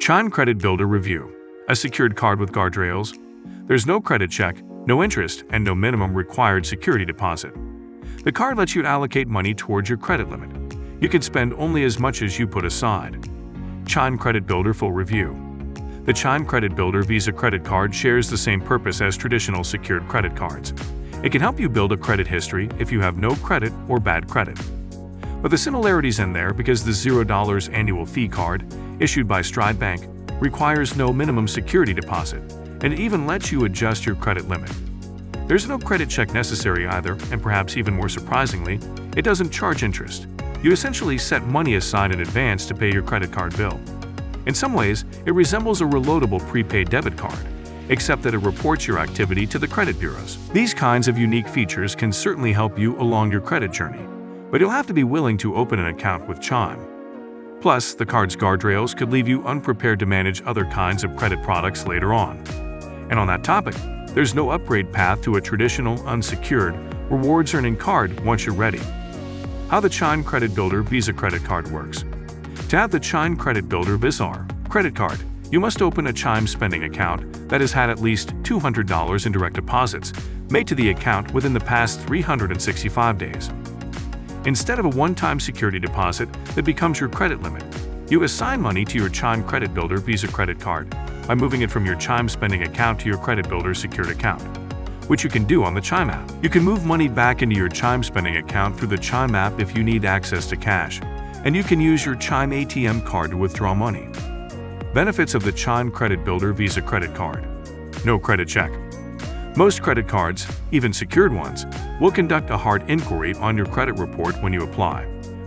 Chime Credit Builder Review. A secured card with guardrails. There's no credit check, no interest, and no minimum required security deposit. The card lets you allocate money towards your credit limit. You can spend only as much as you put aside. Chime Credit Builder Full Review. The Chime Credit Builder Visa credit card shares the same purpose as traditional secured credit cards. It can help you build a credit history if you have no credit or bad credit. But the similarities end there because the $0 annual fee card, issued by Stride Bank, requires no minimum security deposit, and it even lets you adjust your credit limit. There's no credit check necessary either, and perhaps even more surprisingly, it doesn't charge interest. You essentially set money aside in advance to pay your credit card bill. In some ways, it resembles a reloadable prepaid debit card, except that it reports your activity to the credit bureaus. These kinds of unique features can certainly help you along your credit journey, but you'll have to be willing to open an account with Chime. Plus, the card's guardrails could leave you unprepared to manage other kinds of credit products later on. And on that topic, there's no upgrade path to a traditional, unsecured, rewards earning card once you're ready. How the Chime Credit Builder Visa Credit Card works. To have the Chime Credit Builder Visa credit card, you must open a Chime spending account that has had at least $200 in direct deposits made to the account within the past 365 days. Instead of a one-time security deposit that becomes your credit limit, you assign money to your Chime Credit Builder Visa credit card by moving it from your Chime spending account to your Credit Builder secured account, which you can do on the Chime app. You can move money back into your Chime spending account through the Chime app if you need access to cash, and you can use your Chime ATM card to withdraw money. Benefits of the Chime Credit Builder Visa credit card. No credit check. Most credit cards, even secured ones, will conduct a hard inquiry on your credit report when you apply,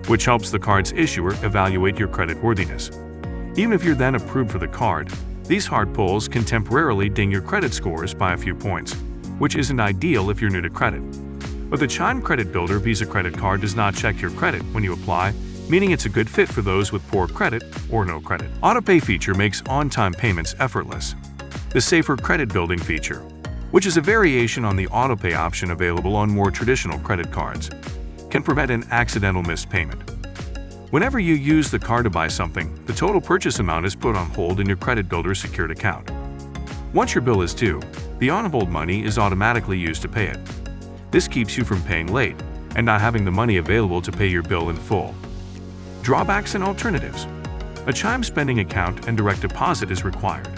which helps the card's issuer evaluate your creditworthiness. Even if you're then approved for the card, these hard pulls can temporarily ding your credit scores by a few points, which isn't ideal if you're new to credit. But the Chime Credit Builder Visa credit card does not check your credit when you apply, meaning it's a good fit for those with poor credit or no credit. Autopay feature makes on-time payments effortless. The safer credit building feature, which is a variation on the autopay option available on more traditional credit cards, can prevent an accidental missed payment. Whenever you use the card to buy something, the total purchase amount is put on hold in your Credit Builder secured account. Once your bill is due, the on-hold money is automatically used to pay it. This keeps you from paying late and not having the money available to pay your bill in full. Drawbacks and alternatives. A Chime spending account and direct deposit is required.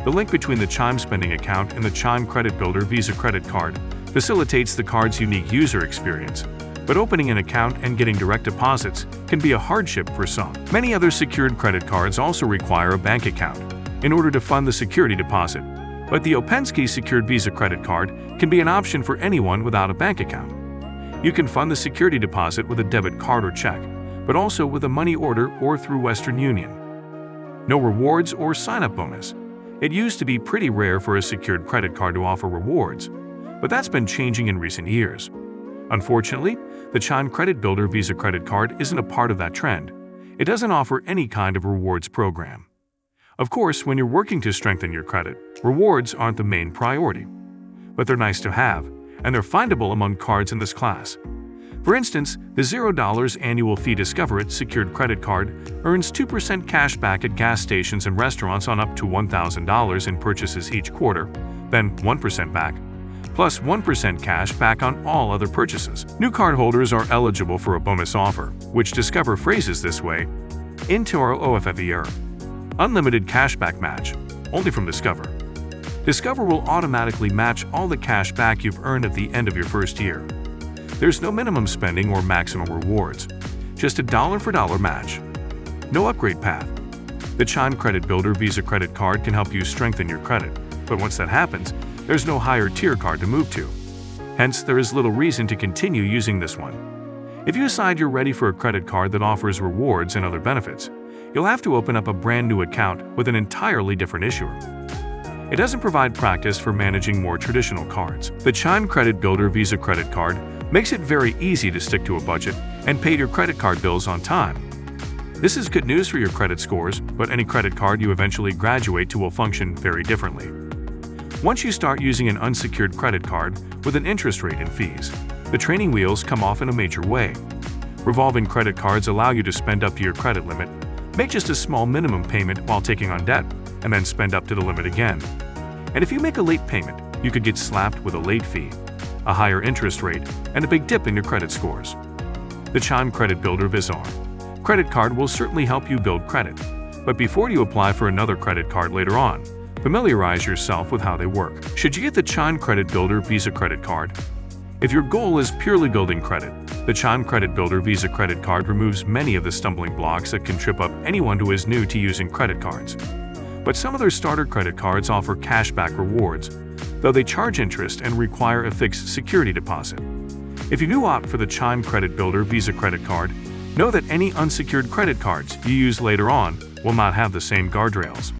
The link between the Chime spending account and the Chime Credit Builder Visa credit card facilitates the card's unique user experience, but opening an account and getting direct deposits can be a hardship for some. Many other secured credit cards also require a bank account in order to fund the security deposit, but the Opensky Secured Visa credit card can be an option for anyone without a bank account. You can fund the security deposit with a debit card or check, but also with a money order or through Western Union. No rewards or sign-up bonus. It used to be pretty rare for a secured credit card to offer rewards, but that's been changing in recent years. Unfortunately, the Chime Credit Builder Visa credit card isn't a part of that trend. It doesn't offer any kind of rewards program. Of course, when you're working to strengthen your credit, rewards aren't the main priority. But they're nice to have, and they're findable among cards in this class. For instance, the $0 annual fee Discover It secured credit card earns 2% cash back at gas stations and restaurants on up to $1,000 in purchases each quarter, then 1% back, plus 1% cash back on all other purchases. New cardholders are eligible for a bonus offer, which Discover phrases this way: into our OFFER. Unlimited cashback match, only from Discover. Discover will automatically match all the cash back you've earned at the end of your first year. There's no minimum spending or maximum rewards, just a dollar-for-dollar match. No upgrade path. The Chime Credit Builder Visa credit card can help you strengthen your credit, but once that happens, there's no higher tier card to move to. Hence, there is little reason to continue using this one. If you decide you're ready for a credit card that offers rewards and other benefits, you'll have to open up a brand new account with an entirely different issuer. It doesn't provide practice for managing more traditional cards. The Chime Credit Builder Visa credit card makes it very easy to stick to a budget and pay your credit card bills on time. This is good news for your credit scores, but any credit card you eventually graduate to will function very differently. Once you start using an unsecured credit card with an interest rate and fees, the training wheels come off in a major way. Revolving credit cards allow you to spend up to your credit limit, Make just a small minimum payment while taking on debt, and then spend up to the limit again. And if you make a late payment, you could get slapped with a late fee, a higher interest rate, and a big dip in your credit scores. The Chime Credit Builder Visor credit card will certainly help you build credit, but before you apply for another credit card later on, familiarize yourself with how they work. Should you get the Chime Credit Builder Visa Credit Card? If your goal is purely building credit, the Chime Credit Builder Visa Credit Card removes many of the stumbling blocks that can trip up anyone who is new to using credit cards. But some of their starter credit cards offer cashback rewards, though they charge interest and require a fixed security deposit. If you do opt for the Chime Credit Builder Visa Credit Card, know that any unsecured credit cards you use later on will not have the same guardrails.